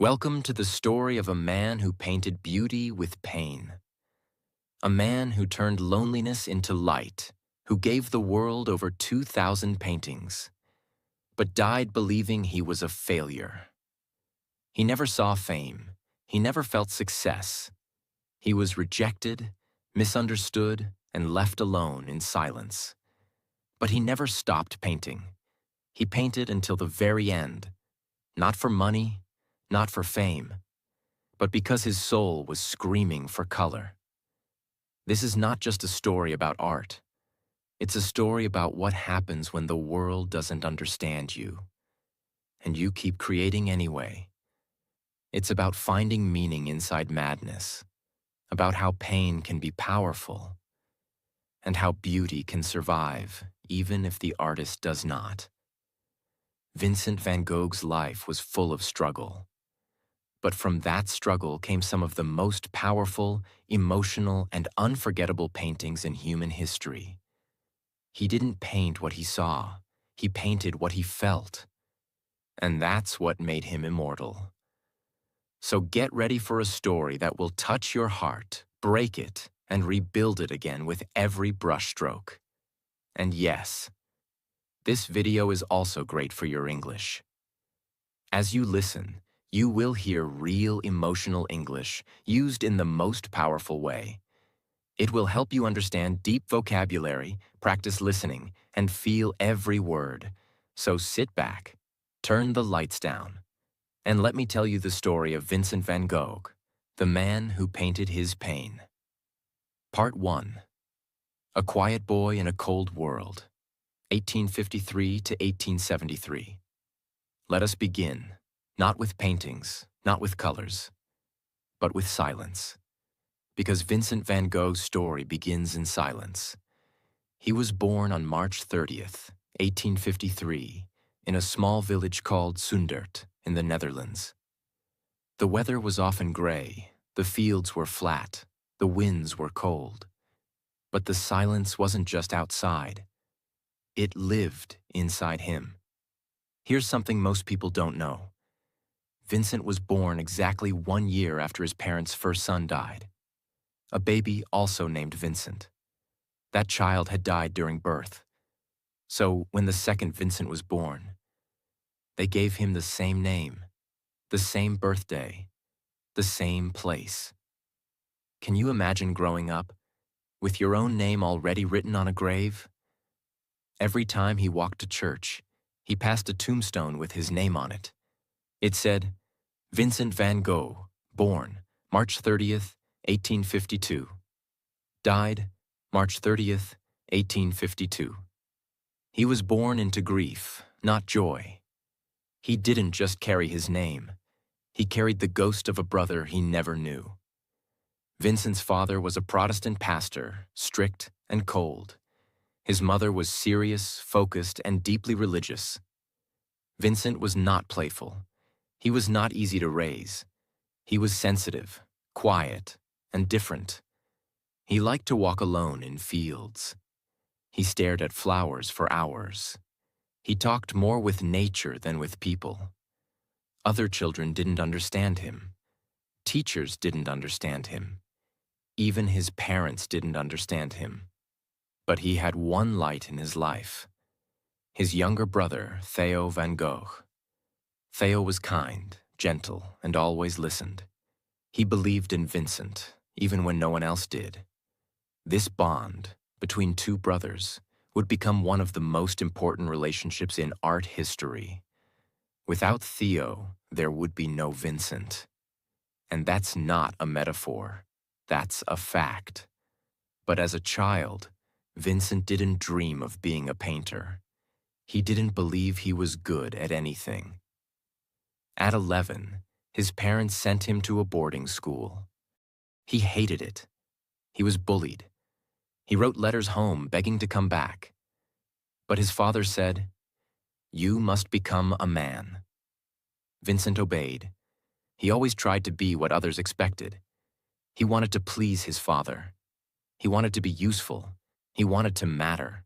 Welcome to the story of a man who painted beauty with pain. A man who turned loneliness into light, who gave the world over 2,000 paintings, but died believing he was a failure. He never saw fame. He never felt success. He was rejected, misunderstood, and left alone in silence. But he never stopped painting. He painted until the very end, not for money, not for fame, but because his soul was screaming for color. This is not just a story about art. It's a story about what happens when the world doesn't understand you, and you keep creating anyway. It's about finding meaning inside madness, about how pain can be powerful, and how beauty can survive even if the artist does not. Vincent Van Gogh's life was full of struggle. But from that struggle came some of the most powerful, emotional, and unforgettable paintings in human history. He didn't paint what he saw, he painted what he felt. And that's what made him immortal. So get ready for a story that will touch your heart, break it, and rebuild it again with every brushstroke. And yes, this video is also great for your English. As you listen, you will hear real emotional English used in the most powerful way. It will help you understand deep vocabulary, practice listening, and feel every word. So sit back, turn the lights down, and let me tell you the story of Vincent van Gogh, the man who painted his pain. Part 1. A Quiet Boy in a Cold World, 1853 to 1873. Let us begin. Not with paintings, not with colors, but with silence. Because Vincent van Gogh's story begins in silence. He was born on March 30th, 1853, in a small village called Zundert in the Netherlands. The weather was often gray, the fields were flat, the winds were cold. But the silence wasn't just outside. It lived inside him. Here's something most people don't know. Vincent was born exactly 1 year after his parents' first son died. A baby also named Vincent. That child had died during birth. So when the second Vincent was born, they gave him the same name, the same birthday, the same place. Can you imagine growing up with your own name already written on a grave? Every time he walked to church, he passed a tombstone with his name on it. It said, Vincent van Gogh, born March 30th, 1852. Died March 30th, 1852. He was born into grief, not joy. He didn't just carry his name. He carried the ghost of a brother he never knew. Vincent's father was a Protestant pastor, strict and cold. His mother was serious, focused, and deeply religious. Vincent was not playful. He was not easy to raise. He was sensitive, quiet, and different. He liked to walk alone in fields. He stared at flowers for hours. He talked more with nature than with people. Other children didn't understand him. Teachers didn't understand him. Even his parents didn't understand him. But he had one light in his life. His younger brother, Theo van Gogh. Theo was kind, gentle, and always listened. He believed in Vincent, even when no one else did. This bond between two brothers would become one of the most important relationships in art history. Without Theo, there would be no Vincent. And that's not a metaphor. That's a fact. But as a child, Vincent didn't dream of being a painter. He didn't believe he was good at anything. At 11, his parents sent him to a boarding school. He hated it. He was bullied. He wrote letters home begging to come back. But his father said, "You must become a man." Vincent obeyed. He always tried to be what others expected. He wanted to please his father. He wanted to be useful. He wanted to matter.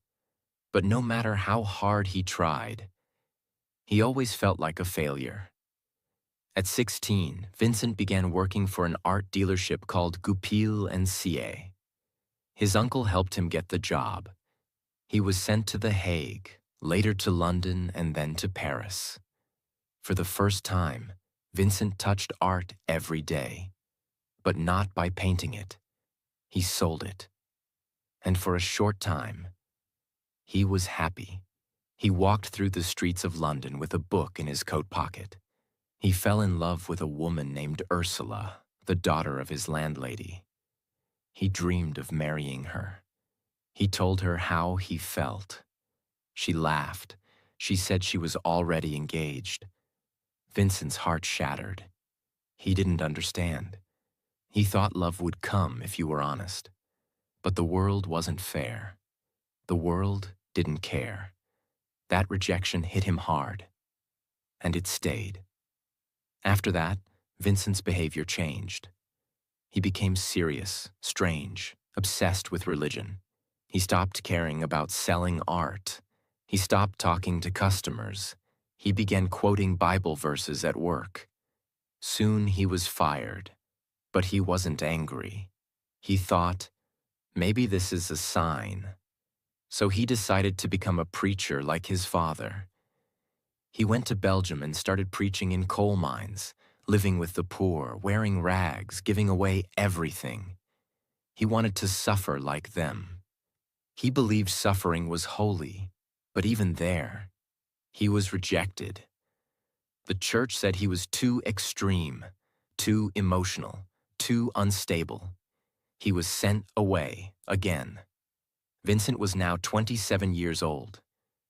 But no matter how hard he tried, he always felt like a failure. At 16, Vincent began working for an art dealership called Goupil and Siey. His uncle helped him get the job. He was sent to The Hague, later to London, and then to Paris. For the first time, Vincent touched art every day, but not by painting it. He sold it. And for a short time, he was happy. He walked through the streets of London with a book in his coat pocket. He fell in love with a woman named Ursula, the daughter of his landlady. He dreamed of marrying her. He told her how he felt. She laughed. She said she was already engaged. Vincent's heart shattered. He didn't understand. He thought love would come if you were honest. But the world wasn't fair. The world didn't care. That rejection hit him hard. And it stayed. After that, Vincent's behavior changed. He became serious, strange, obsessed with religion. He stopped caring about selling art. He stopped talking to customers. He began quoting Bible verses at work. Soon he was fired, but he wasn't angry. He thought, maybe this is a sign. So he decided to become a preacher like his father. He went to Belgium and started preaching in coal mines, living with the poor, wearing rags, giving away everything. He wanted to suffer like them. He believed suffering was holy, but even there, he was rejected. The church said he was too extreme, too emotional, too unstable. He was sent away again. Vincent was now 27 years old.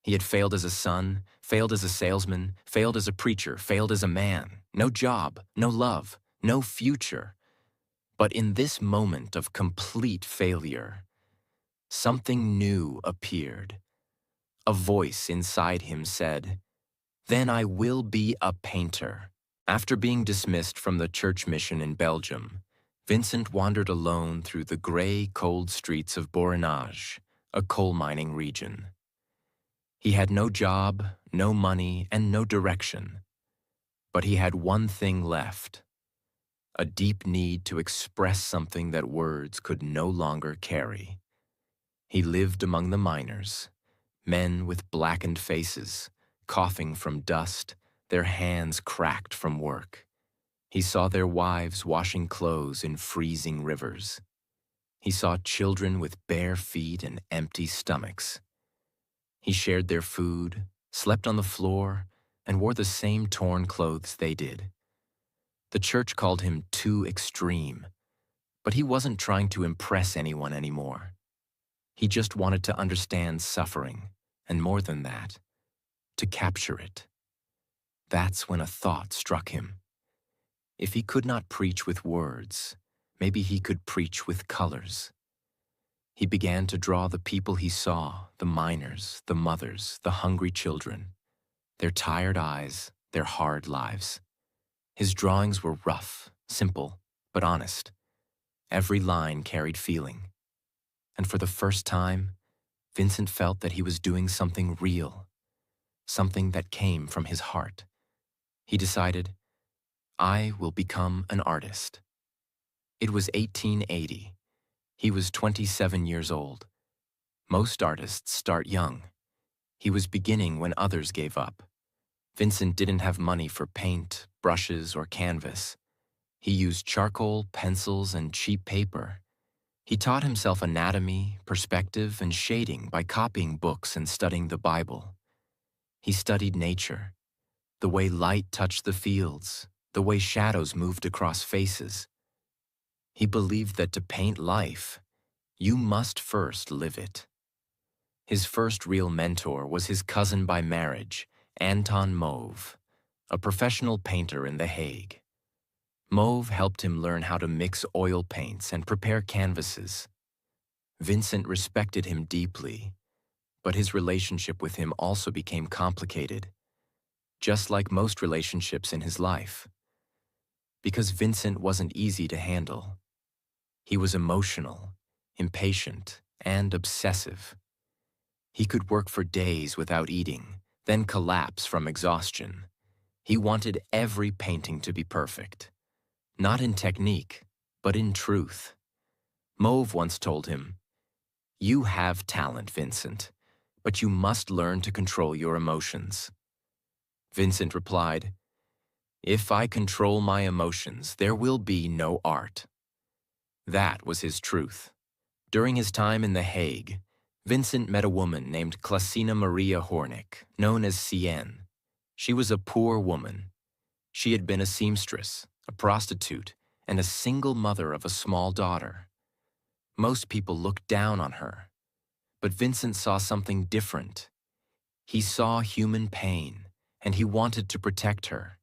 He had failed as a son, failed as a salesman, failed as a preacher, failed as a man. No job, no love, no future. But in this moment of complete failure, something new appeared. A voice inside him said, "Then I will be a painter." After being dismissed from the church mission in Belgium, Vincent wandered alone through the gray, cold streets of Borinage, a coal mining region. He had no job, no money, and no direction. But he had one thing left: a deep need to express something that words could no longer carry. He lived among the miners, men with blackened faces, coughing from dust, their hands cracked from work. He saw their wives washing clothes in freezing rivers. He saw children with bare feet and empty stomachs. He shared their food, slept on the floor, and wore the same torn clothes they did. The church called him too extreme, but he wasn't trying to impress anyone anymore. He just wanted to understand suffering, and more than that, to capture it. That's when a thought struck him. If he could not preach with words, maybe he could preach with colors. He began to draw the people he saw, the miners, the mothers, the hungry children, their tired eyes, their hard lives. His drawings were rough, simple, but honest. Every line carried feeling. And for the first time, Vincent felt that he was doing something real, something that came from his heart. He decided, I will become an artist. It was 1880. He was 27 years old. Most artists start young. He was beginning when others gave up. Vincent didn't have money for paint, brushes, or canvas. He used charcoal, pencils, and cheap paper. He taught himself anatomy, perspective, and shading by copying books and studying the Bible. He studied nature, the way light touched the fields, the way shadows moved across faces. He believed that to paint life, you must first live it. His first real mentor was his cousin by marriage, Anton Mauve, a professional painter in The Hague. Mauve helped him learn how to mix oil paints and prepare canvases. Vincent respected him deeply, but his relationship with him also became complicated, just like most relationships in his life. Because Vincent wasn't easy to handle. He was emotional, impatient, and obsessive. He could work for days without eating, then collapse from exhaustion. He wanted every painting to be perfect, not in technique, but in truth. Mauve once told him, "You have talent, Vincent, but you must learn to control your emotions." Vincent replied, "If I control my emotions, there will be no art." That was his truth. During his time in The Hague, Vincent met a woman named Clasina Maria Hornick, known as CN. She was a poor woman. She had been a seamstress, a prostitute, and a single mother of a small daughter. Most people looked down on her, but Vincent saw something different. He saw human pain, and he wanted to protect her.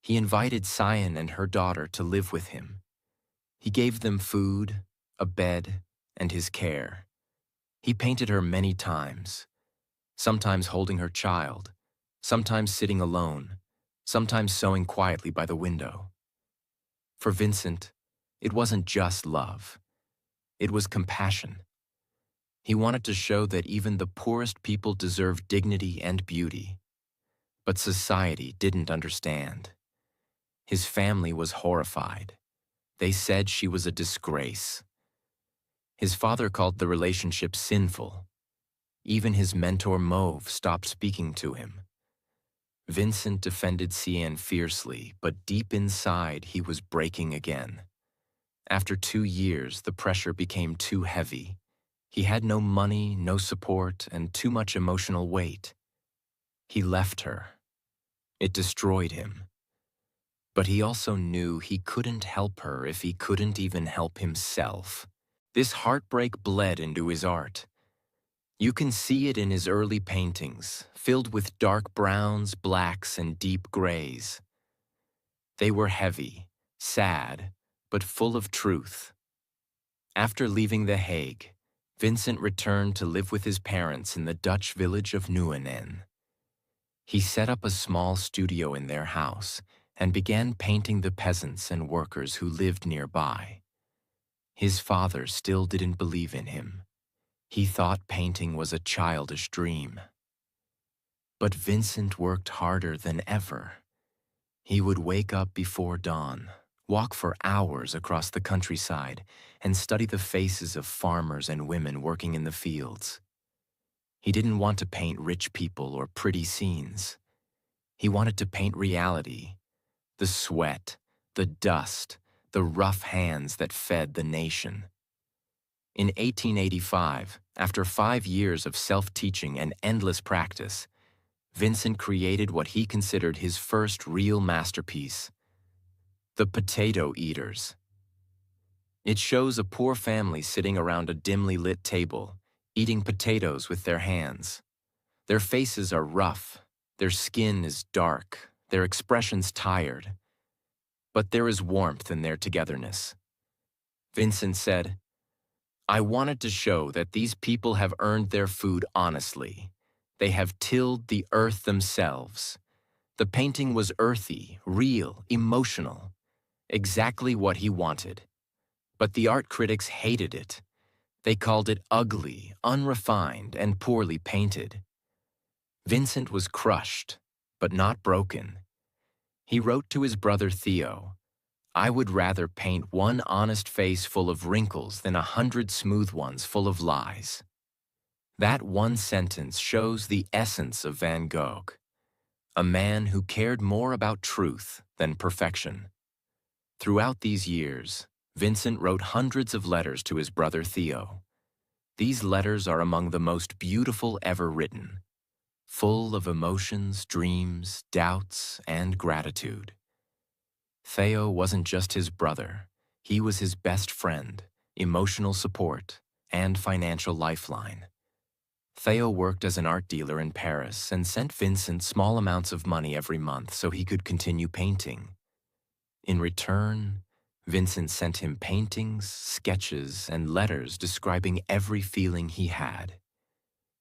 He invited Cyan and her daughter to live with him. He gave them food, a bed, and his care. He painted her many times, sometimes holding her child, sometimes sitting alone, sometimes sewing quietly by the window. For Vincent, it wasn't just love. It was compassion. He wanted to show that even the poorest people deserve dignity and beauty. But society didn't understand. His family was horrified. They said she was a disgrace. His father called the relationship sinful. Even his mentor Mauve stopped speaking to him. Vincent defended Cyan fiercely, but deep inside he was breaking again. After 2 years, the pressure became too heavy. He had no money, no support, and too much emotional weight. He left her. It destroyed him. But he also knew he couldn't help her if he couldn't even help himself. This heartbreak bled into his art. You can see it in his early paintings, filled with dark browns, blacks, and deep grays. They were heavy, sad, but full of truth. After leaving The Hague, Vincent returned to live with his parents in the Dutch village of Nieuwenen. He set up a small studio in their house and began painting the peasants and workers who lived nearby. His father still didn't believe in him. He thought painting was a childish dream. But Vincent worked harder than ever. He would wake up before dawn, walk for hours across the countryside, and study the faces of farmers and women working in the fields. He didn't want to paint rich people or pretty scenes. He wanted to paint reality, the sweat, the dust, the rough hands that fed the nation. In 1885, after 5 years of self-teaching and endless practice, Vincent created what he considered his first real masterpiece, The Potato Eaters. It shows a poor family sitting around a dimly lit table, eating potatoes with their hands. Their faces are rough, their skin is dark, their expressions tired. But there is warmth in their togetherness. Vincent said, "I wanted to show that these people have earned their food honestly. They have tilled the earth themselves." The painting was earthy, real, emotional, exactly what he wanted. But the art critics hated it. They called it ugly, unrefined, and poorly painted. Vincent was crushed, but not broken. He wrote to his brother Theo, "I would rather paint one honest face full of wrinkles than 100 smooth ones full of lies." That one sentence shows the essence of Van Gogh, a man who cared more about truth than perfection. Throughout these years, Vincent wrote hundreds of letters to his brother Theo. These letters are among the most beautiful ever written, full of emotions, dreams, doubts, and gratitude. Theo wasn't just his brother. He was his best friend, emotional support, and financial lifeline. Theo worked as an art dealer in Paris and sent Vincent small amounts of money every month so he could continue painting. In return, Vincent sent him paintings, sketches, and letters describing every feeling he had.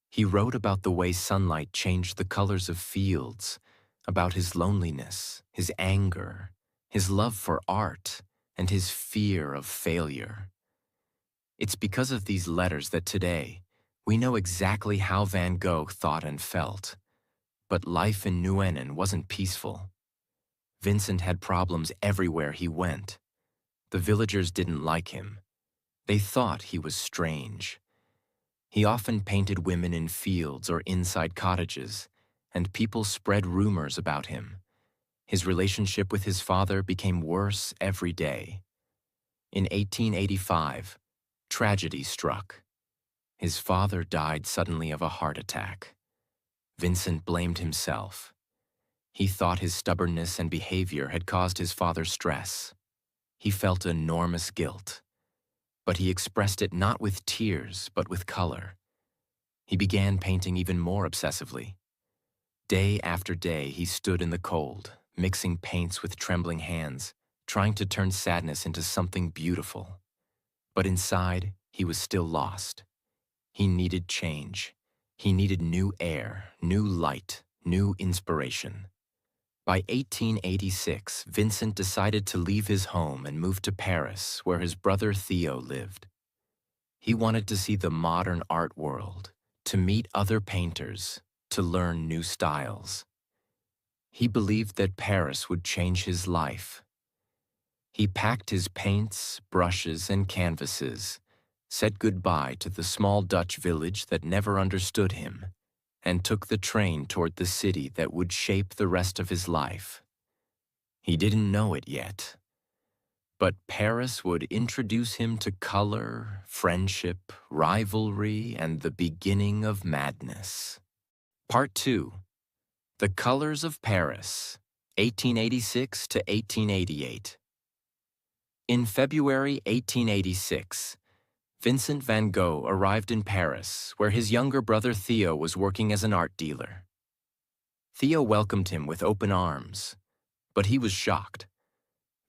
He wrote about the way sunlight changed the colors of fields, about his loneliness, his anger, his love for art, and his fear of failure. It's because of these letters that today, we know exactly how Van Gogh thought and felt. But life in Nuenen wasn't peaceful. Vincent had problems everywhere he went. The villagers didn't like him. They thought he was strange. He often painted women in fields or inside cottages, and people spread rumors about him. His relationship with his father became worse every day. In 1885, tragedy struck. His father died suddenly of a heart attack. Vincent blamed himself. He thought his stubbornness and behavior had caused his father stress. He felt enormous guilt, but he expressed it not with tears, but with color. He began painting even more obsessively. Day after day, he stood in the cold, mixing paints with trembling hands, trying to turn sadness into something beautiful. But inside, he was still lost. He needed change. He needed new air, new light, new inspiration. By 1886, Vincent decided to leave his home and move to Paris, where his brother Theo lived. He wanted to see the modern art world, to meet other painters, to learn new styles. He believed that Paris would change his life. He packed his paints, brushes, and canvases, said goodbye to the small Dutch village that never understood him, and took the train toward the city that would shape the rest of his life. He didn't know it yet, but Paris would introduce him to color, friendship, rivalry, and the beginning of madness. Part 2. The Colors of Paris, 1886 to 1888. In February 1886, Vincent Van Gogh arrived in Paris, where his younger brother Theo was working as an art dealer. Theo welcomed him with open arms, but he was shocked.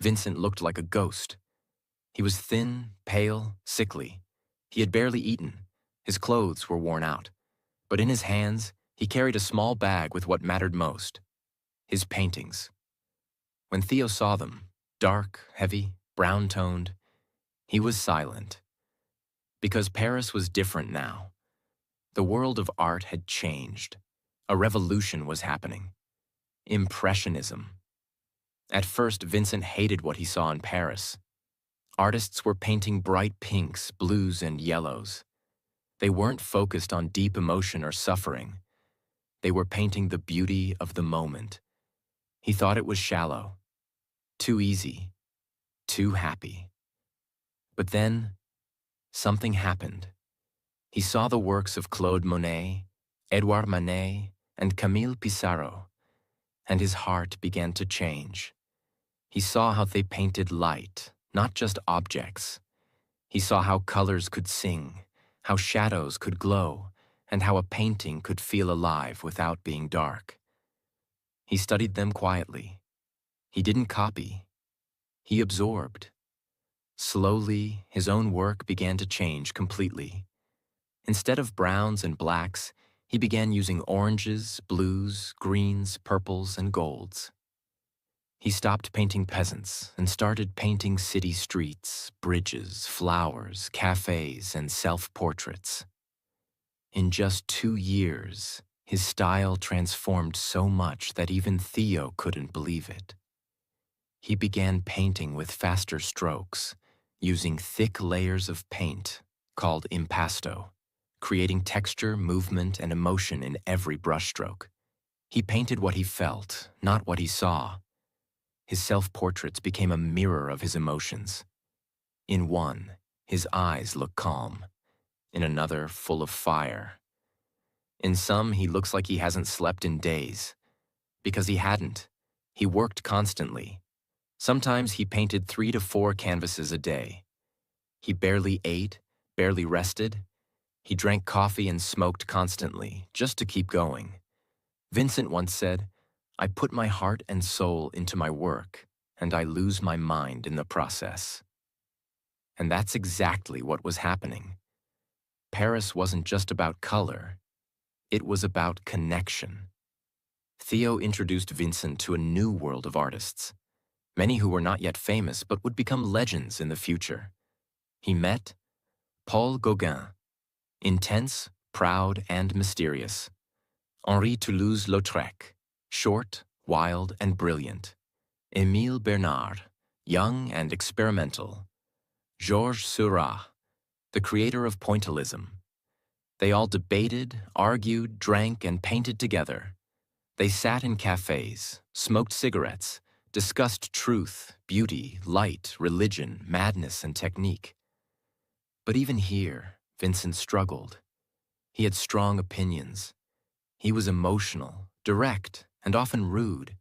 Vincent looked like a ghost. He was thin, pale, sickly. He had barely eaten. His clothes were worn out. But in his hands, he carried a small bag with what mattered most: his paintings. When Theo saw them, dark, heavy, brown-toned, he was silent. Because Paris was different now. The world of art had changed. A revolution was happening. Impressionism. At first, Vincent hated what he saw in Paris. Artists were painting bright pinks, blues, and yellows. They weren't focused on deep emotion or suffering. They were painting the beauty of the moment. He thought it was shallow, too easy, too happy. But then, something happened. He saw the works of Claude Monet, Edouard Manet, and Camille Pissarro, and his heart began to change. He saw how they painted light, not just objects. He saw how colors could sing, how shadows could glow, and how a painting could feel alive without being dark. He studied them quietly. He didn't copy. He absorbed. Slowly, his own work began to change completely. Instead of browns and blacks, he began using oranges, blues, greens, purples, and golds. He stopped painting peasants and started painting city streets, bridges, flowers, cafes, and self-portraits. In just 2 years, his style transformed so much that even Theo couldn't believe it. He began painting with faster strokes, using thick layers of paint, called impasto, creating texture, movement, and emotion in every brushstroke. He painted what he felt, not what he saw. His self-portraits became a mirror of his emotions. In one, his eyes look calm. In another, full of fire. In some, he looks like he hasn't slept in days. Because he hadn't. He worked constantly. Sometimes he painted 3 to 4 canvases a day. He barely ate, barely rested. He drank coffee and smoked constantly, just to keep going. Vincent once said, "I put my heart and soul into my work, and I lose my mind in the process." And that's exactly what was happening. Paris wasn't just about color. It was about connection. Theo introduced Vincent to a new world of artists, many who were not yet famous but would become legends in the future. He met Paul Gauguin, intense, proud, and mysterious. Henri Toulouse-Lautrec, short, wild, and brilliant. Émile Bernard, young and experimental. Georges Seurat, the creator of pointillism. They all debated, argued, drank, and painted together. They sat in cafes, smoked cigarettes, discussed truth, beauty, light, religion, madness, and technique. But even here, Vincent struggled. He had strong opinions. He was emotional, direct, and often rude.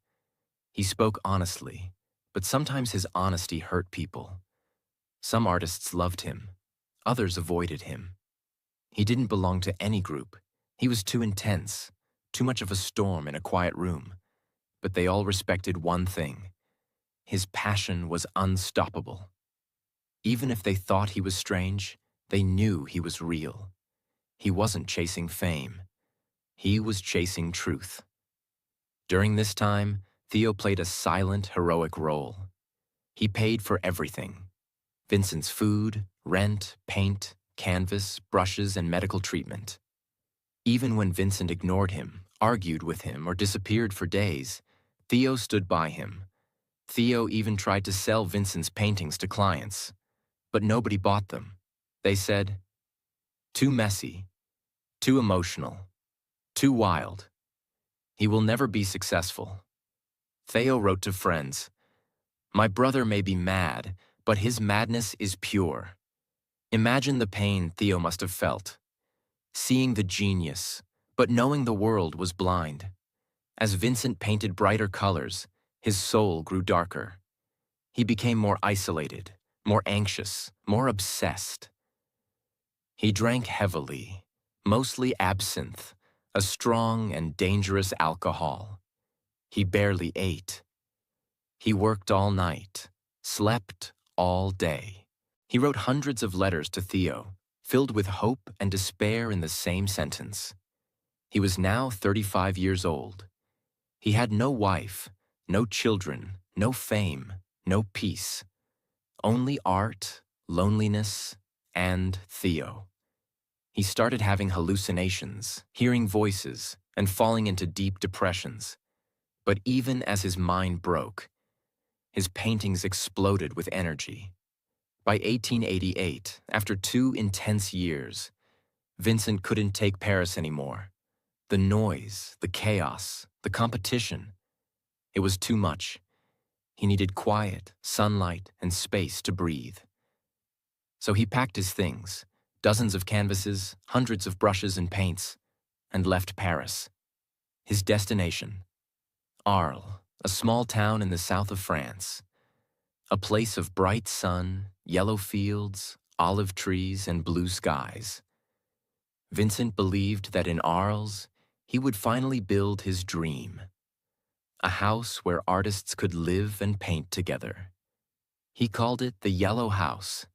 He spoke honestly, but sometimes his honesty hurt people. Some artists loved him. Others avoided him. He didn't belong to any group. He was too intense, too much of a storm in a quiet room. But they all respected one thing. His passion was unstoppable. Even if they thought he was strange, they knew he was real. He wasn't chasing fame. He was chasing truth. During this time, Theo played a silent, heroic role. He paid for everything. Vincent's food, rent, paint, canvas, brushes, and medical treatment. Even when Vincent ignored him, argued with him, or disappeared for days, Theo stood by him. Theo even tried to sell Vincent's paintings to clients, but nobody bought them. They said, "Too messy, too emotional, too wild. He will never be successful." Theo wrote to friends, "My brother may be mad, but his madness is pure." Imagine the pain Theo must have felt, seeing the genius, but knowing the world was blind. As Vincent painted brighter colors, his soul grew darker. He became more isolated, more anxious, more obsessed. He drank heavily, mostly absinthe, a strong and dangerous alcohol. He barely ate. He worked all night, slept all day. He wrote hundreds of letters to Theo, filled with hope and despair in the same sentence. He was now 35 years old. He had no wife, no children, no fame, no peace. Only art, loneliness, and Theo. He started having hallucinations, hearing voices, and falling into deep depressions. But even as his mind broke, his paintings exploded with energy. By 1888, after 2 intense years, Vincent couldn't take Paris anymore. The noise, the chaos, the competition. It was too much. He needed quiet, sunlight, and space to breathe. So he packed his things, dozens of canvases, hundreds of brushes and paints, and left Paris. His destination, Arles, a small town in the south of France. A place of bright sun, yellow fields, olive trees, and blue skies. Vincent believed that in Arles, he would finally build his dream. A house where artists could live and paint together. He called it the Yellow House.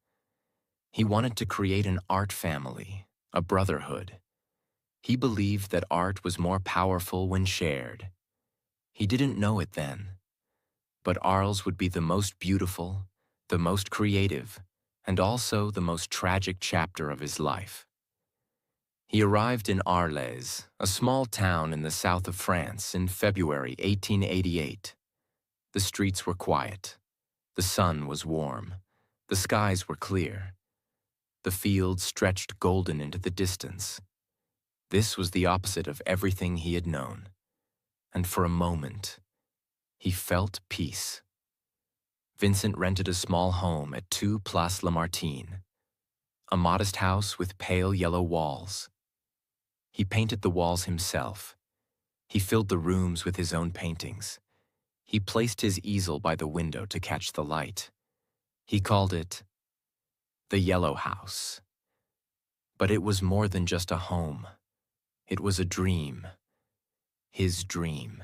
He wanted to create an art family, a brotherhood. He believed that art was more powerful when shared. He didn't know it then. But Arles would be the most beautiful, the most creative, and also the most tragic chapter of his life. He arrived in Arles, a small town in the south of France, in February 1888. The streets were quiet. The sun was warm. The skies were clear. The fields stretched golden into the distance. This was the opposite of everything he had known. And for a moment, he felt peace. Vincent rented a small home at 2 Place Lamartine, a modest house with pale yellow walls. He painted the walls himself. He filled the rooms with his own paintings. He placed his easel by the window to catch the light. He called it the Yellow House. But it was more than just a home. It was a dream. His dream.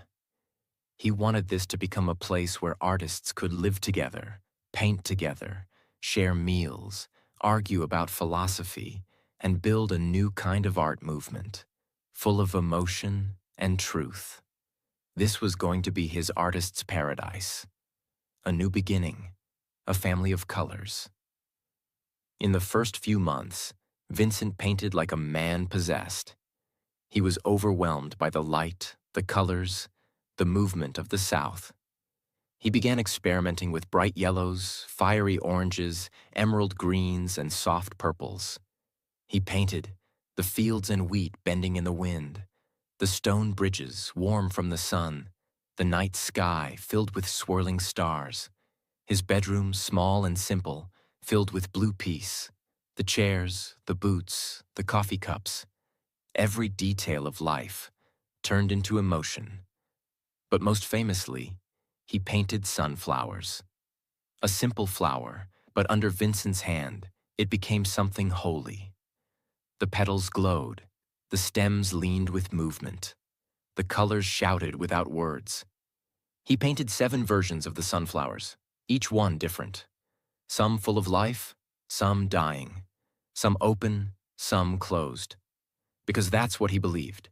He wanted this to become a place where artists could live together, paint together, share meals, argue about philosophy, and build a new kind of art movement, full of emotion and truth. This was going to be his artist's paradise, a new beginning, a family of colors. In the first few months, Vincent painted like a man possessed. He was overwhelmed by the light, the colors, the movement of the South. He began experimenting with bright yellows, fiery oranges, emerald greens, and soft purples. He painted the fields and wheat bending in the wind, the stone bridges warm from the sun, the night sky filled with swirling stars, his bedroom small and simple, filled with blue peace, the chairs, the boots, the coffee cups, every detail of life turned into emotion. But most famously, he painted sunflowers. A simple flower, but under Vincent's hand, it became something holy. The petals glowed, the stems leaned with movement, the colors shouted without words. He painted 7 versions of the sunflowers, each one different. Some full of life, some dying, some open, some closed. Because that's what he believed.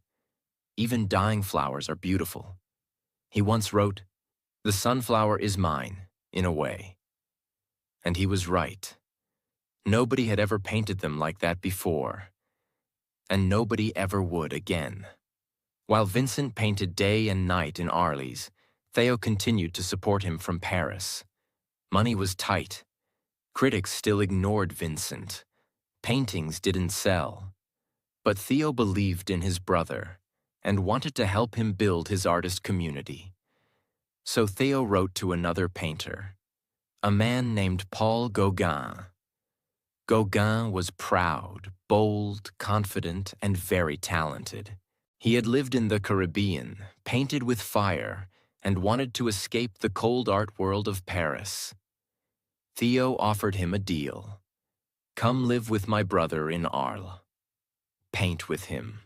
Even dying flowers are beautiful. He once wrote, "The sunflower is mine, in a way." And he was right. Nobody had ever painted them like that before. And nobody ever would again. While Vincent painted day and night in Arles, Theo continued to support him from Paris. Money was tight. Critics still ignored Vincent. Paintings didn't sell. But Theo believed in his brother and wanted to help him build his artist community. So Theo wrote to another painter, a man named Paul Gauguin. Gauguin was proud, bold, confident, and very talented. He had lived in the Caribbean, painted with fire, and wanted to escape the cold art world of Paris. Theo offered him a deal. "Come live with my brother in Arles. Paint with him.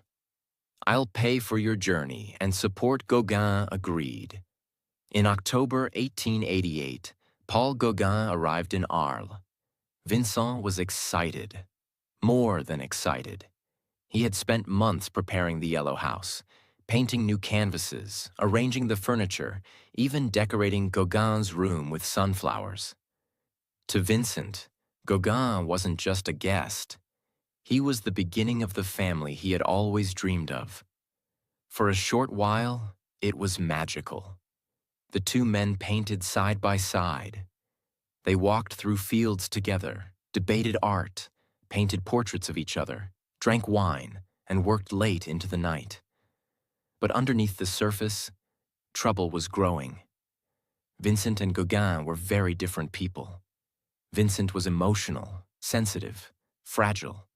I'll pay for your journey," and support Gauguin agreed. In October 1888, Paul Gauguin arrived in Arles. Vincent was excited, more than excited. He had spent months preparing the Yellow House, painting new canvases, arranging the furniture, even decorating Gauguin's room with sunflowers. To Vincent, Gauguin wasn't just a guest. He was the beginning of the family he had always dreamed of. For a short while, it was magical. The 2 men painted side by side. They walked through fields together, debated art, painted portraits of each other, drank wine, and worked late into the night. But underneath the surface, trouble was growing. Vincent and Gauguin were very different people. Vincent was emotional, sensitive, fragile.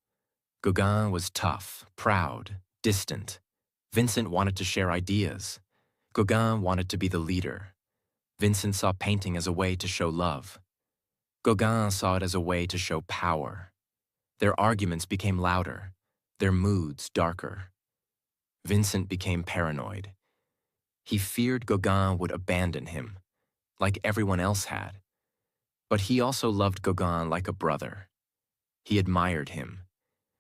Gauguin was tough, proud, distant. Vincent wanted to share ideas. Gauguin wanted to be the leader. Vincent saw painting as a way to show love. Gauguin saw it as a way to show power. Their arguments became louder, their moods darker. Vincent became paranoid. He feared Gauguin would abandon him, like everyone else had. But he also loved Gauguin like a brother. He admired him.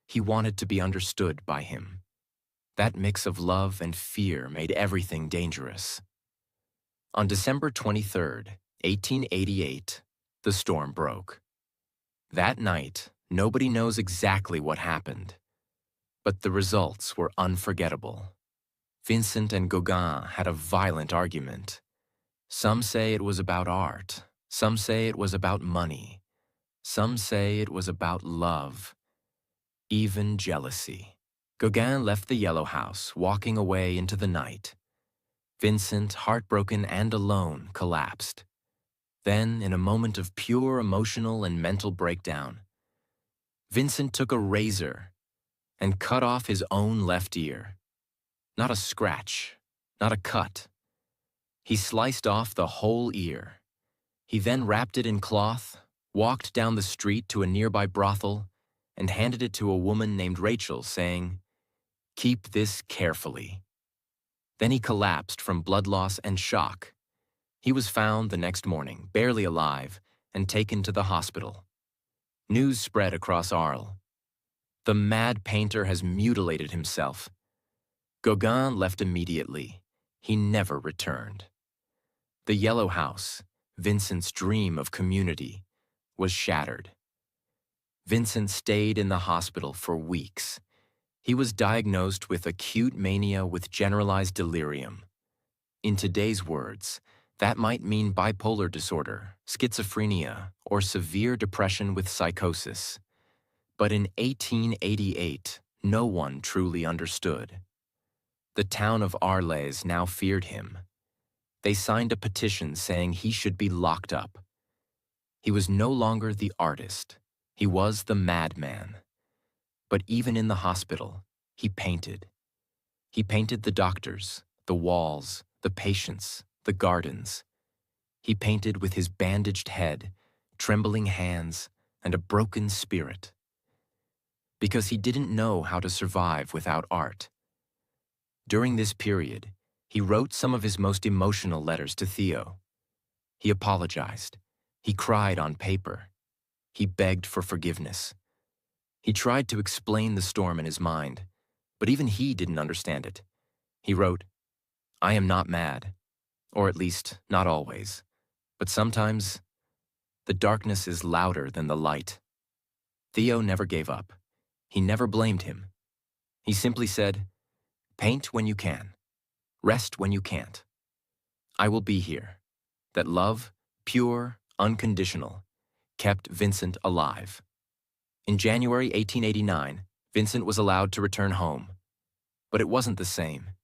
He wanted to be understood by him. That mix of love and fear made everything dangerous. On December 23, 1888, the storm broke. That night, nobody knows exactly what happened, but the results were unforgettable. Vincent and Gauguin had a violent argument. Some say it was about art. Some say it was about money. Some say it was about love. Even jealousy. Gauguin left the Yellow House, walking away into the night. Vincent, heartbroken and alone, collapsed. Then, in a moment of pure emotional and mental breakdown, Vincent took a razor and cut off his own left ear. Not a scratch, not a cut. He sliced off the whole ear. He then wrapped it in cloth, walked down the street to a nearby brothel, and handed it to a woman named Rachel, saying, "Keep this carefully." Then he collapsed from blood loss and shock. He was found the next morning, barely alive, and taken to the hospital. News spread across Arles. The mad painter has mutilated himself. Gauguin left immediately. He never returned. The Yellow House, Vincent's dream of community, was shattered. Vincent stayed in the hospital for weeks. He was diagnosed with acute mania with generalized delirium. In today's words, that might mean bipolar disorder, schizophrenia, or severe depression with psychosis. But in 1888, no one truly understood. The town of Arles now feared him. They signed a petition saying he should be locked up. He was no longer the artist. He was the madman. But even in the hospital, he painted. He painted the doctors, the walls, the patients, the gardens. He painted with his bandaged head, trembling hands, and a broken spirit. Because he didn't know how to survive without art. During this period, he wrote some of his most emotional letters to Theo. He apologized. He cried on paper. He begged for forgiveness. He tried to explain the storm in his mind, but even he didn't understand it. He wrote, "I am not mad, or at least not always, but sometimes the darkness is louder than the light." Theo never gave up. He never blamed him. He simply said, "Paint when you can. Rest when you can't. I will be here." That love, pure, unconditional, kept Vincent alive. In January 1889, Vincent was allowed to return home. But it wasn't the same.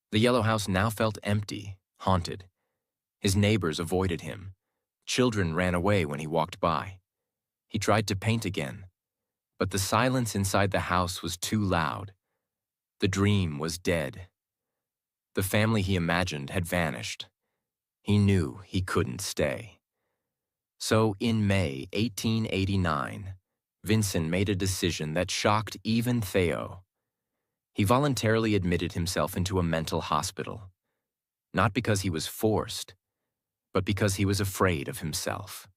The yellow house now felt empty, haunted. His neighbors avoided him. Children ran away when he walked by. He tried to paint again, but the silence inside the house was too loud. The dream was dead. The family he imagined had vanished. He knew he couldn't stay. So in May 1889, Vincent made a decision that shocked even Theo. He voluntarily admitted himself into a mental hospital, not because he was forced, but because he was afraid of himself.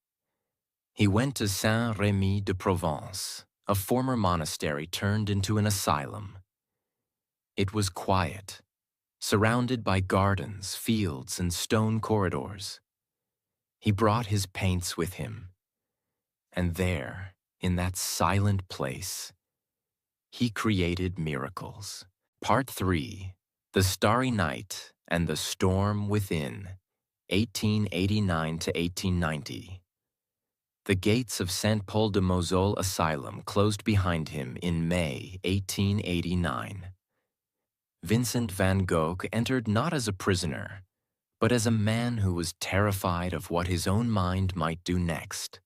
He went to Saint-Rémy-de-Provence, a former monastery turned into an asylum. It was quiet, surrounded by gardens, fields, and stone corridors. He brought his paints with him, and there, in that silent place, he created miracles. Part 3, The Starry Night and the Storm Within, 1889 to 1890. The gates of Saint Paul de Moselle Asylum closed behind him in May 1889. Vincent van Gogh entered not as a prisoner, but as a man who was terrified of what his own mind might do next.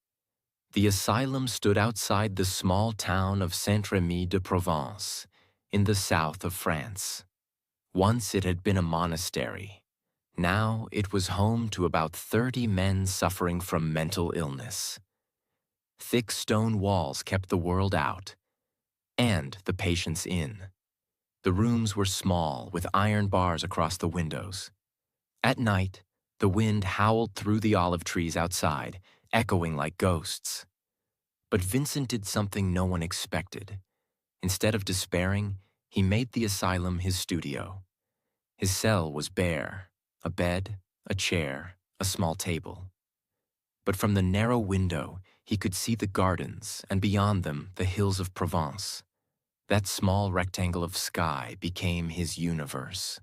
The asylum stood outside the small town of Saint-Rémy-de-Provence, in the south of France. Once it had been a monastery. Now it was home to about 30 men suffering from mental illness. Thick stone walls kept the world out, and the patients in. The rooms were small, with iron bars across the windows. At night, the wind howled through the olive trees outside, echoing like ghosts. But Vincent did something no one expected. Instead of despairing, he made the asylum his studio. His cell was bare, a bed, a chair, a small table. But from the narrow window, he could see the gardens, and beyond them, the hills of Provence. That small rectangle of sky became his universe.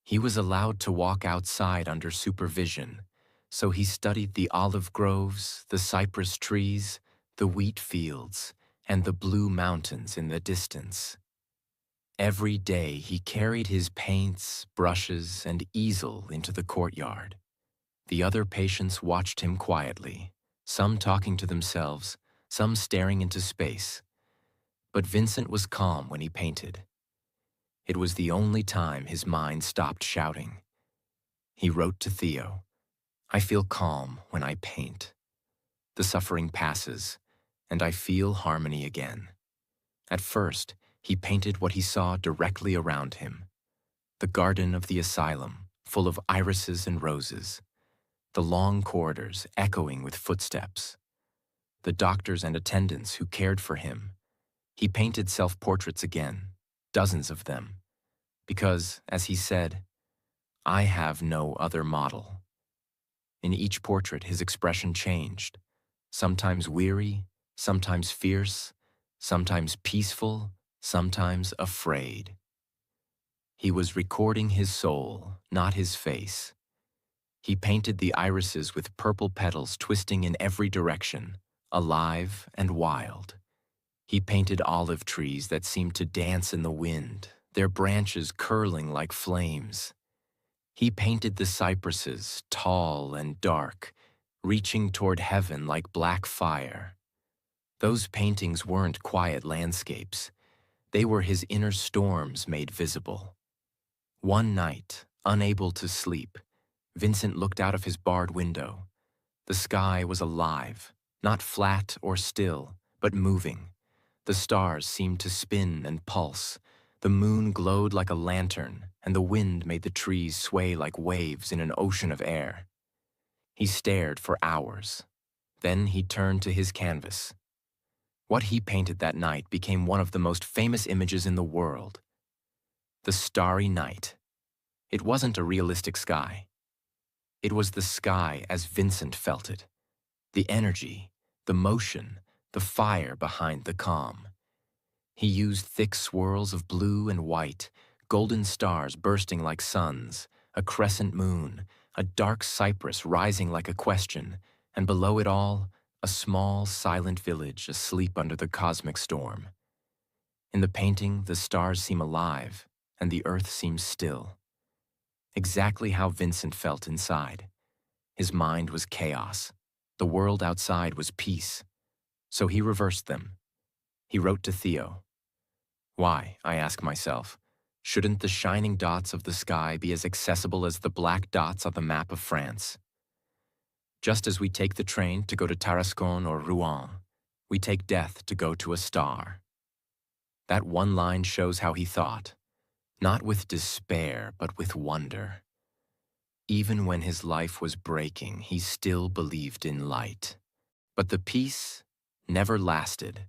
He was allowed to walk outside under supervision, so he studied the olive groves, the cypress trees, the wheat fields, and the blue mountains in the distance. Every day he carried his paints, brushes, and easel into the courtyard. The other patients watched him quietly, some talking to themselves, some staring into space. But Vincent was calm when he painted. It was the only time his mind stopped shouting. He wrote to Theo, "I feel calm when I paint. The suffering passes, and I feel harmony again." At first, he painted what he saw directly around him. The garden of the asylum, full of irises and roses. The long corridors echoing with footsteps. The doctors and attendants who cared for him. He painted self-portraits again, dozens of them. Because, as he said, "I have no other model." In each portrait, his expression changed, sometimes weary, sometimes fierce, sometimes peaceful, sometimes afraid. He was recording his soul, not his face. He painted the irises with purple petals twisting in every direction, alive and wild. He painted olive trees that seemed to dance in the wind, their branches curling like flames. He painted the cypresses, tall and dark, reaching toward heaven like black fire. Those paintings weren't quiet landscapes. They were his inner storms made visible. One night, unable to sleep, Vincent looked out of his barred window. The sky was alive, not flat or still, but moving. The stars seemed to spin and pulse. The moon glowed like a lantern, and the wind made the trees sway like waves in an ocean of air. He stared for hours. Then he turned to his canvas. What he painted that night became one of the most famous images in the world. The starry night. It wasn't a realistic sky. It was the sky as Vincent felt it. The energy, the motion, the fire behind the calm. He used thick swirls of blue and white, golden stars bursting like suns, a crescent moon, a dark cypress rising like a question, and below it all, a small, silent village asleep under the cosmic storm. In the painting, the stars seem alive, and the earth seems still. Exactly how Vincent felt inside. His mind was chaos. The world outside was peace. So he reversed them. He wrote to Theo. Why, I ask myself, shouldn't the shining dots of the sky be as accessible as the black dots on the map of France? Just as we take the train to go to Tarascon or Rouen, we take death to go to a star. That one line shows how he thought, not with despair, but with wonder. Even when his life was breaking, he still believed in light. But the peace never lasted.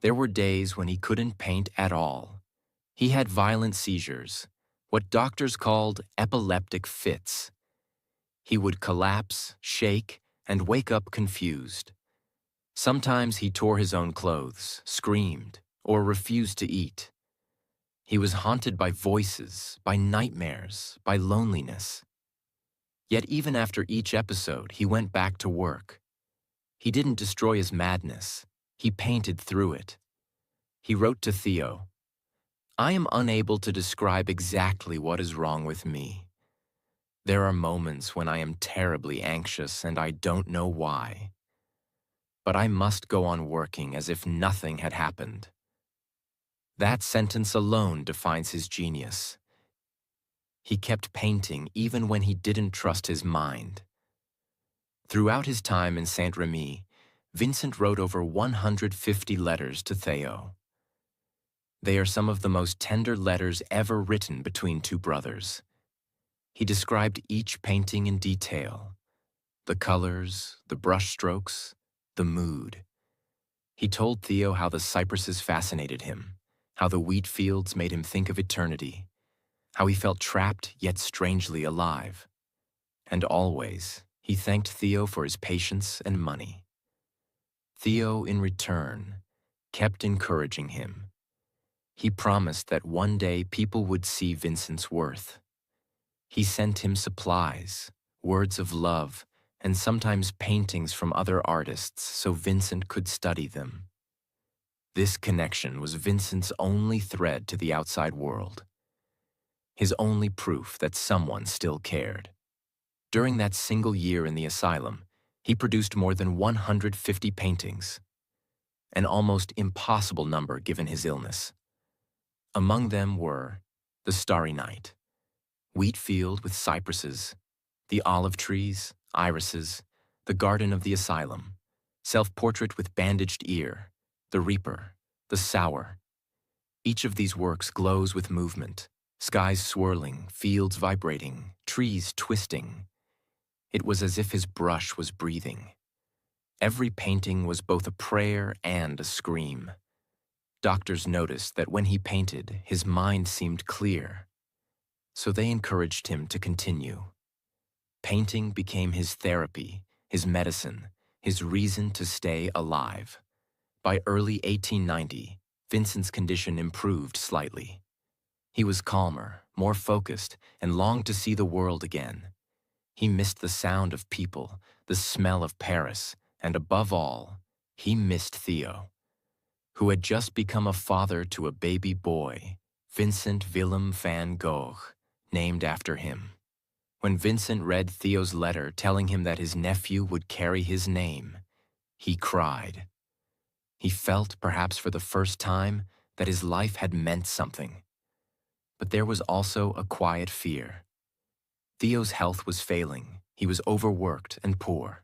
There were days when he couldn't paint at all. He had violent seizures, what doctors called epileptic fits. He would collapse, shake, and wake up confused. Sometimes he tore his own clothes, screamed, or refused to eat. He was haunted by voices, by nightmares, by loneliness. Yet even after each episode, he went back to work. He didn't destroy his madness. He painted through it. He wrote to Theo, I am unable to describe exactly what is wrong with me. There are moments when I am terribly anxious and I don't know why. But I must go on working as if nothing had happened. That sentence alone defines his genius. He kept painting even when he didn't trust his mind. Throughout his time in Saint-Rémy, Vincent wrote over 150 letters to Theo. They are some of the most tender letters ever written between two brothers. He described each painting in detail, the colors, the brushstrokes, the mood. He told Theo how the cypresses fascinated him, how the wheat fields made him think of eternity, how he felt trapped yet strangely alive. And always, he thanked Theo for his patience and money. Theo, in return, kept encouraging him. He promised that one day people would see Vincent's worth. He sent him supplies, words of love, and sometimes paintings from other artists so Vincent could study them. This connection was Vincent's only thread to the outside world, his only proof that someone still cared. During that single year in the asylum, he produced more than 150 paintings, an almost impossible number given his illness. Among them were The Starry Night, Wheat Field with Cypresses, the olive trees, irises, the garden of the asylum, Self-Portrait with Bandaged Ear, The Reaper, The Sour. Each of these works glows with movement, skies swirling, fields vibrating, trees twisting. It was as if his brush was breathing. Every painting was both a prayer and a scream. Doctors noticed that when he painted, his mind seemed clear. So they encouraged him to continue. Painting became his therapy, his medicine, his reason to stay alive. By early 1890, Vincent's condition improved slightly. He was calmer, more focused, and longed to see the world again. He missed the sound of people, the smell of Paris, and above all, he missed Theo, who had just become a father to a baby boy, Vincent Van Gogh, named after him. When Vincent read Theo's letter telling him that his nephew would carry his name, he cried. He felt, perhaps for the first time, that his life had meant something. But there was also a quiet fear. Theo's health was failing. He was overworked and poor.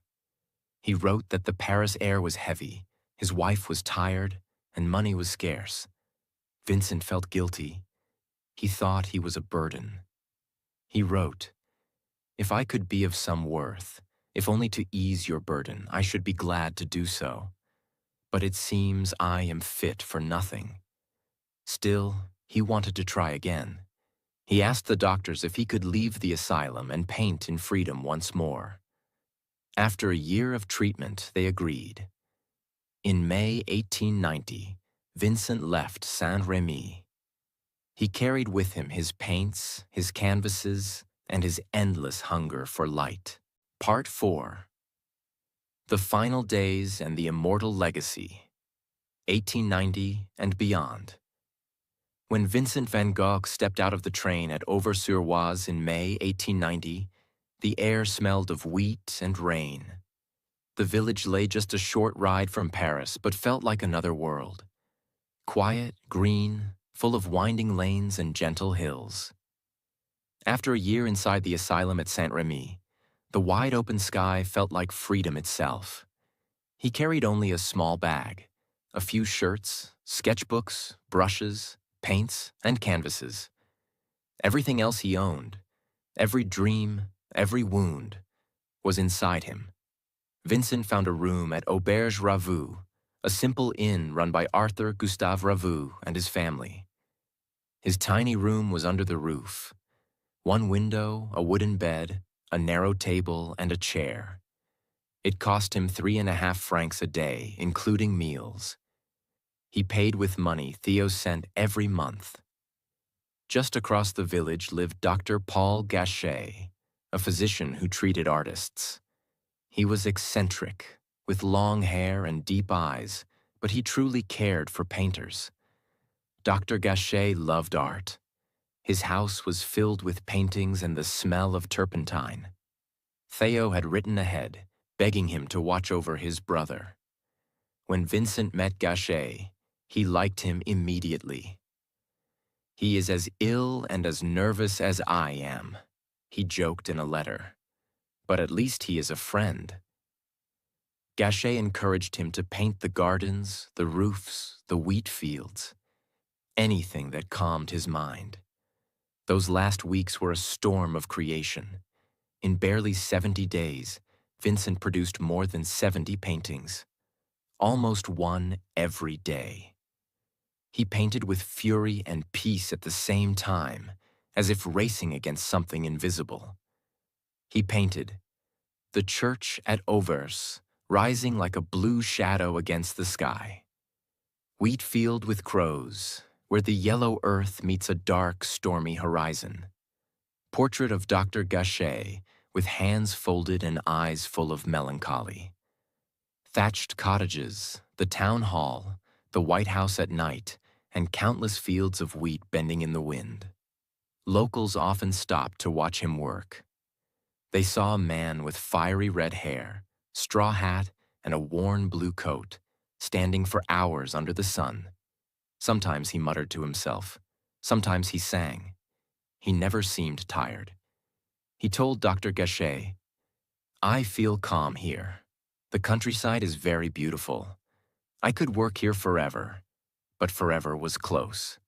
He wrote that the Paris air was heavy, his wife was tired, and money was scarce. Vincent felt guilty. He thought he was a burden. He wrote, "If I could be of some worth, if only to ease your burden, I should be glad to do so. But it seems I am fit for nothing." Still, he wanted to try again. He asked the doctors if he could leave the asylum and paint in freedom once more. After a year of treatment, they agreed. In May 1890, Vincent left Saint-Rémy. He carried with him his paints, his canvases, and his endless hunger for light. Part 4. The Final Days and the Immortal Legacy, 1890 and beyond. When Vincent van Gogh stepped out of the train at Auvers-sur-Oise in May 1890, the air smelled of wheat and rain. The village lay just a short ride from Paris, but felt like another world. Quiet, green, full of winding lanes and gentle hills. After a year inside the asylum at Saint-Rémy, the wide-open sky felt like freedom itself. He carried only a small bag, a few shirts, sketchbooks, brushes, paints, and canvases. Everything else he owned, every dream, every wound, was inside him. Vincent found a room at Auberge Ravoux, a simple inn run by Arthur Gustave Ravoux and his family. His tiny room was under the roof. One window, a wooden bed, a narrow table, and a chair. It cost him 3.5 francs a day, including meals. He paid with money Theo sent every month. Just across the village lived Dr. Paul Gachet, a physician who treated artists. He was eccentric, with long hair and deep eyes, but he truly cared for painters. Dr. Gachet loved art. His house was filled with paintings and the smell of turpentine. Theo had written ahead, begging him to watch over his brother. When Vincent met Gachet, he liked him immediately. "He is as ill and as nervous as I am," he joked in a letter. "But at least he is a friend." Gachet encouraged him to paint the gardens, the roofs, the wheat fields, anything that calmed his mind. Those last weeks were a storm of creation. In barely 70 days, Vincent produced more than 70 paintings, almost one every day. He painted with fury and peace at the same time, as if racing against something invisible. He painted the church at Auvers, rising like a blue shadow against the sky. Wheat field with crows, where the yellow earth meets a dark, stormy horizon. Portrait of Dr. Gachet, with hands folded and eyes full of melancholy. Thatched cottages, the town hall, the White House at night, and countless fields of wheat bending in the wind. Locals often stopped to watch him work. They saw a man with fiery red hair, straw hat, and a worn blue coat, standing for hours under the sun. Sometimes he muttered to himself. Sometimes he sang. He never seemed tired. He told Dr. Gachet, "I feel calm here. The countryside is very beautiful. I could work here forever." But forever was close.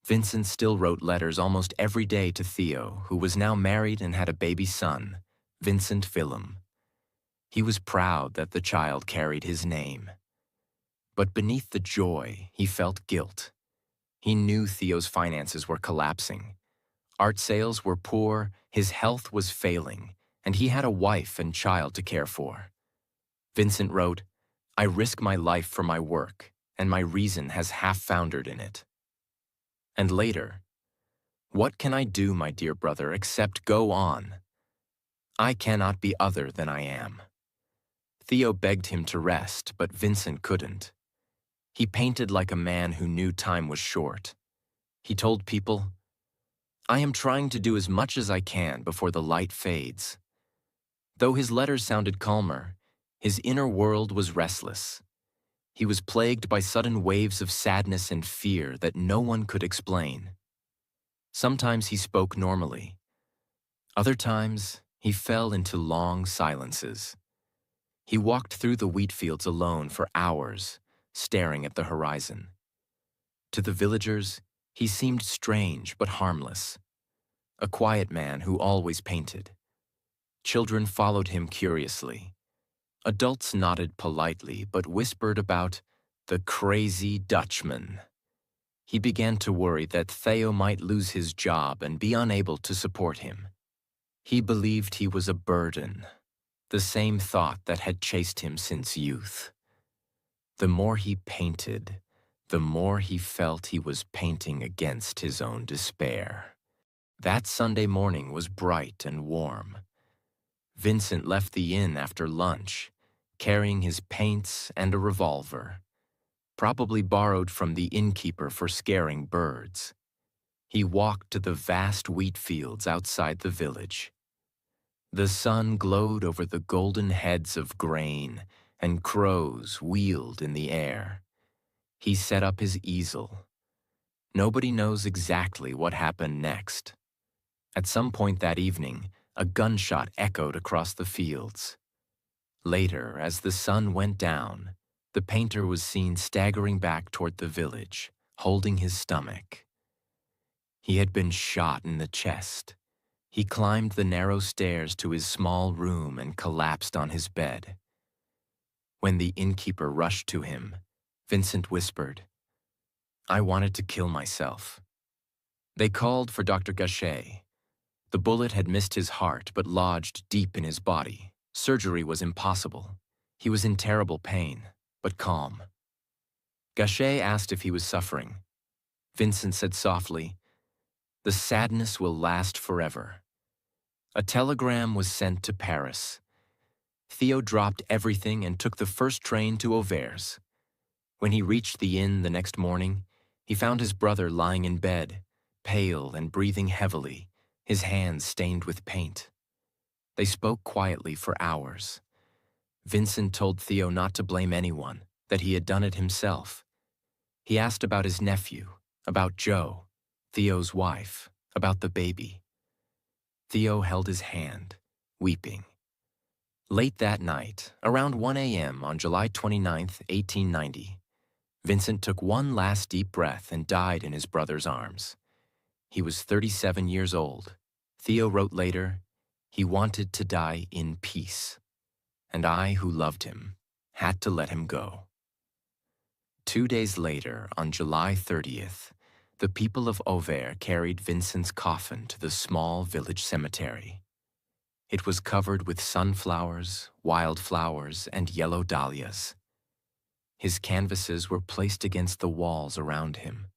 Vincent still wrote letters almost every day to Theo, who was now married and had a baby son, Vincent Willem. He was proud that the child carried his name. But beneath the joy, he felt guilt. He knew Theo's finances were collapsing. Art sales were poor, his health was failing, and he had a wife and child to care for. Vincent wrote, "I risk my life for my work, and my reason has half foundered in it. And later, what can I do, my dear brother, except go on? I cannot be other than I am. Theo begged him to rest, but Vincent couldn't. He painted like a man who knew time was short. He told people, I am trying to do as much as I can before the light fades. Though his letters sounded calmer, his inner world was restless. He was plagued by sudden waves of sadness and fear that no one could explain. Sometimes he spoke normally. Other times, he fell into long silences. He walked through the wheat fields alone for hours, staring at the horizon. To the villagers, he seemed strange but harmless. A quiet man who always painted. Children followed him curiously. Adults nodded politely but whispered about the crazy Dutchman. He began to worry that Theo might lose his job and be unable to support him. He believed he was a burden, the same thought that had chased him since youth. The more he painted, the more he felt he was painting against his own despair. That Sunday morning was bright and warm. Vincent left the inn after lunch, carrying his paints and a revolver, probably borrowed from the innkeeper for scaring birds. He walked to the vast wheat fields outside the village. The sun glowed over the golden heads of grain, and crows wheeled in the air. He set up his easel. Nobody knows exactly what happened next. At some point that evening, a gunshot echoed across the fields. Later, as the sun went down, the painter was seen staggering back toward the village, holding his stomach. He had been shot in the chest. He climbed the narrow stairs to his small room and collapsed on his bed. When the innkeeper rushed to him, Vincent whispered, I wanted to kill myself. They called for Dr. Gachet. The bullet had missed his heart but lodged deep in his body. Surgery was impossible. He was in terrible pain, but calm. Gachet asked if he was suffering. Vincent said softly, the sadness will last forever. A telegram was sent to Paris. Theo dropped everything and took the first train to Auvers. When he reached the inn the next morning, he found his brother lying in bed, pale and breathing heavily, his hands stained with paint. They spoke quietly for hours. Vincent told Theo not to blame anyone, that he had done it himself. He asked about his nephew, about Jo, Theo's wife, about the baby. Theo held his hand, weeping. Late that night, around 1 a.m. on July 29, 1890, Vincent took one last deep breath and died in his brother's arms. He was 37 years old. Theo wrote later, he wanted to die in peace, and I, who loved him, had to let him go. 2 days later, on July 30th, the people of Auvers carried Vincent's coffin to the small village cemetery. It was covered with sunflowers, wildflowers, and yellow dahlias. His canvases were placed against the walls around him.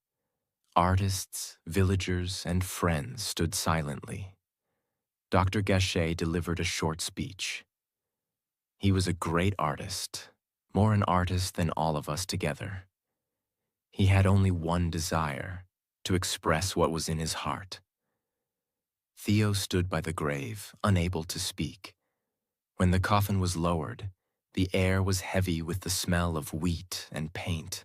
Artists, villagers, and friends stood silently. Dr. Gachet delivered a short speech. He was a great artist, more an artist than all of us together. He had only one desire, to express what was in his heart. Theo stood by the grave, unable to speak. When the coffin was lowered, the air was heavy with the smell of wheat and paint.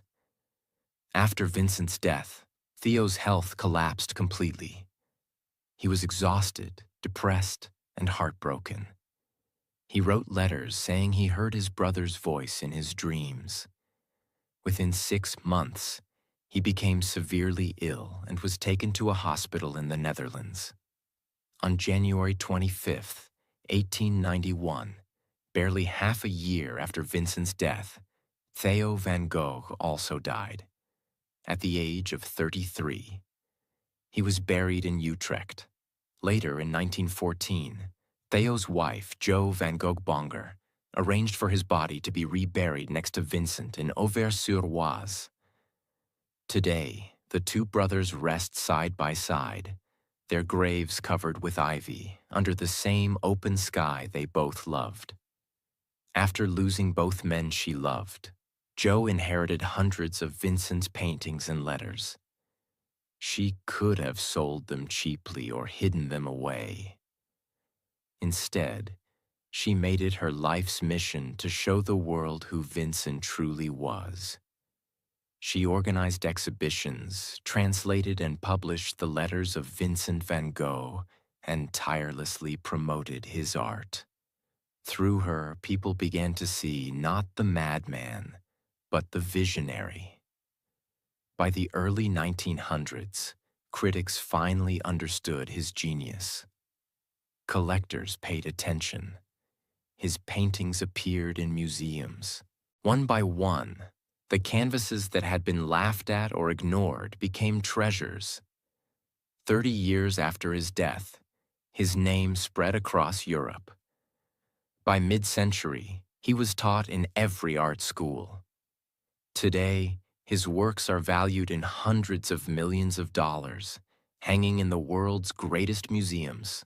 After Vincent's death, Theo's health collapsed completely. He was exhausted, depressed, and heartbroken. He wrote letters saying he heard his brother's voice in his dreams. Within 6 months, he became severely ill and was taken to a hospital in the Netherlands. On January 25, 1891, barely half a year after Vincent's death, Theo Van Gogh also died, at the age of 33. He was buried in Utrecht. Later, in 1914, Theo's wife, Jo Van Gogh Bonger, arranged for his body to be reburied next to Vincent in Auvers-sur-Oise. Today, the two brothers rest side by side, their graves covered with ivy, under the same open sky they both loved. After losing both men she loved, Jo inherited hundreds of Vincent's paintings and letters. She could have sold them cheaply or hidden them away. Instead, she made it her life's mission to show the world who Vincent truly was. She organized exhibitions, translated and published the letters of Vincent van Gogh, and tirelessly promoted his art. Through her, people began to see not the madman, but the visionary. By the early 1900s, critics finally understood his genius. Collectors paid attention. His paintings appeared in museums. One by one, the canvases that had been laughed at or ignored became treasures. 30 years after his death, his name spread across Europe. By mid-century, he was taught in every art school. Today, his works are valued in hundreds of millions of dollars, hanging in the world's greatest museums: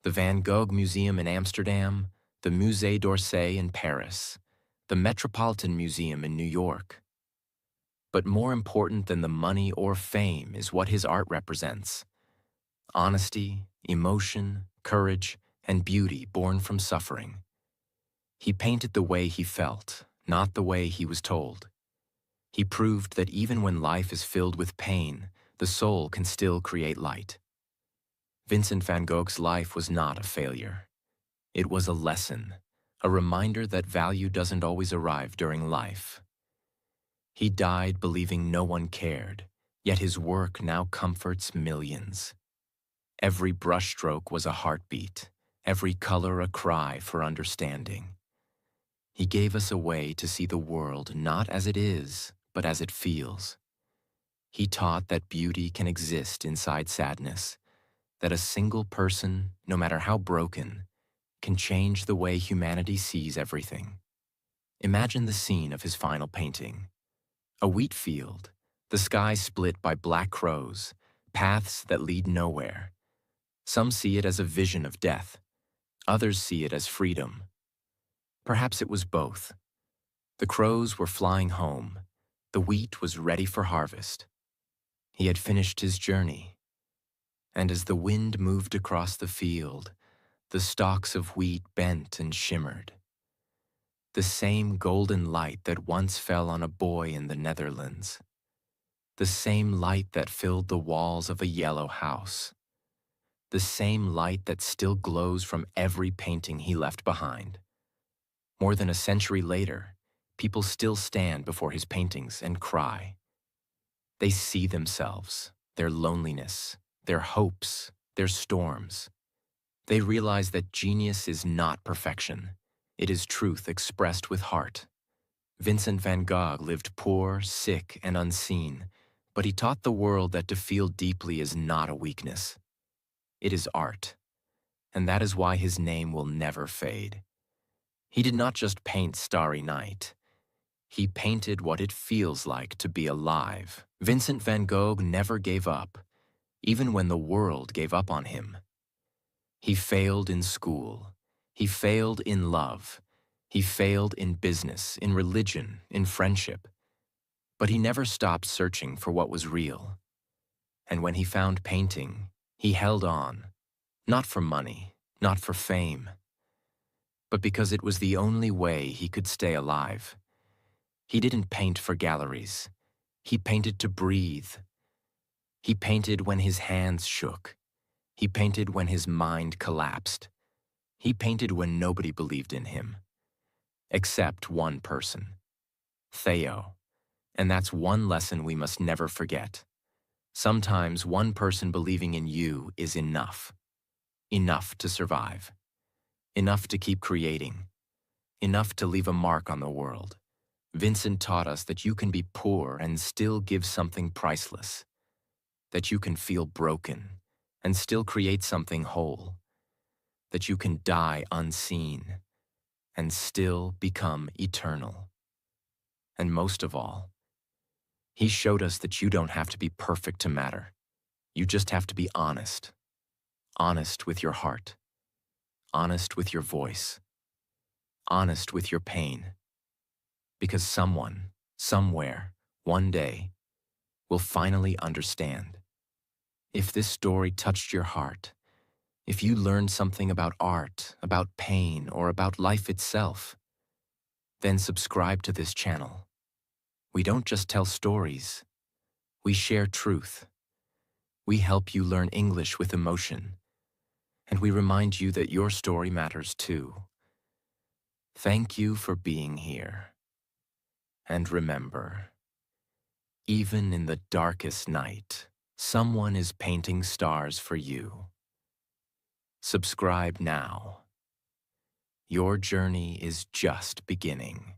the Van Gogh Museum in Amsterdam, the Musée d'Orsay in Paris, the Metropolitan Museum in New York. But more important than the money or fame is what his art represents: honesty, emotion, courage, and beauty born from suffering. He painted the way he felt, not the way he was told. He proved that even when life is filled with pain, the soul can still create light. Vincent van Gogh's life was not a failure. It was a lesson, a reminder that value doesn't always arrive during life. He died believing no one cared, yet his work now comforts millions. Every brushstroke was a heartbeat, every color a cry for understanding. He gave us a way to see the world not as it is, but as it feels. He taught that beauty can exist inside sadness, that a single person, no matter how broken, can change the way humanity sees everything. Imagine the scene of his final painting. A wheat field, the sky split by black crows, paths that lead nowhere. Some see it as a vision of death. Others see it as freedom. Perhaps it was both. The crows were flying home. The wheat was ready for harvest. He had finished his journey. And as the wind moved across the field, the stalks of wheat bent and shimmered. The same golden light that once fell on a boy in the Netherlands. The same light that filled the walls of a yellow house. The same light that still glows from every painting he left behind. More than a century later, people still stand before his paintings and cry. They see themselves, their loneliness, their hopes, their storms. They realize that genius is not perfection. It is truth expressed with heart. Vincent van Gogh lived poor, sick, and unseen, but he taught the world that to feel deeply is not a weakness. It is art, and that is why his name will never fade. He did not just paint Starry Night. He painted what it feels like to be alive. Vincent van Gogh never gave up, even when the world gave up on him. He failed in school. He failed in love. He failed in business, in religion, in friendship. But he never stopped searching for what was real. And when he found painting, he held on, not for money, not for fame, but because it was the only way he could stay alive. He didn't paint for galleries. He painted to breathe. He painted when his hands shook. He painted when his mind collapsed. He painted when nobody believed in him. Except one person, Theo. And that's one lesson we must never forget. Sometimes one person believing in you is enough. Enough to survive. Enough to keep creating. Enough to leave a mark on the world. Vincent taught us that you can be poor and still give something priceless. That you can feel broken and still create something whole. That you can die unseen and still become eternal. And most of all, he showed us that you don't have to be perfect to matter. You just have to be honest. Honest with your heart. Honest with your voice. Honest with your pain. Because someone, somewhere, one day, will finally understand. If this story touched your heart, if you learned something about art, about pain, or about life itself, then subscribe to this channel. We don't just tell stories, we share truth. We help you learn English with emotion, and we remind you that your story matters too. Thank you for being here. And remember, even in the darkest night, someone is painting stars for you. Subscribe now. Your journey is just beginning.